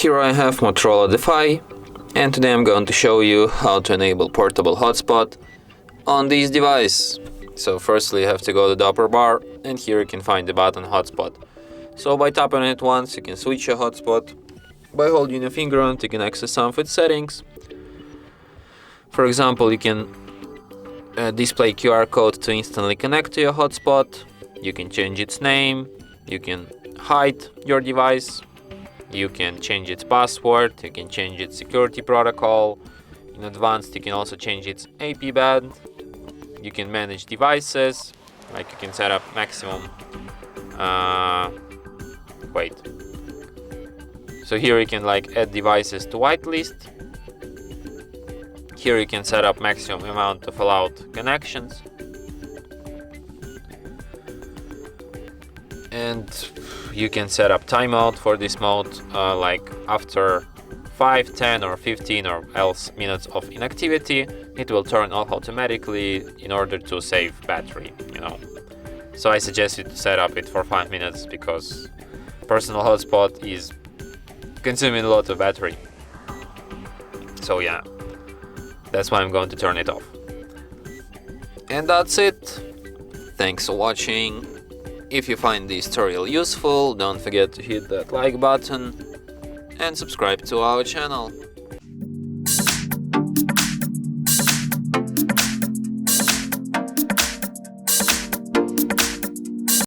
Here I have Motorola Defy, and today I'm going to show you how to enable portable hotspot on this device. So firstly you have to go to the upper bar, and here you can find the button hotspot. So by tapping it once you can switch a hotspot. By holding your finger on it you can access some of its settings. For example, you can display QR code to instantly connect to your hotspot. You can change its name, you can hide your device, you can change its password, you can change its security protocol. In advanced you can also change its AP band. You can manage devices, like you can set up maximum so here you can add devices to whitelist. Here you can set up maximum amount of allowed connections. And you can set up timeout for this mode, like after 5, 10 or 15 or else minutes of inactivity, it will turn off automatically in order to save battery, So I suggest you to set up it for 5 minutes because personal hotspot is consuming a lot of battery. So yeah, that's why I'm going to turn it off. And that's it. Thanks for watching. If you find this tutorial useful, don't forget to hit that like button and subscribe to our channel.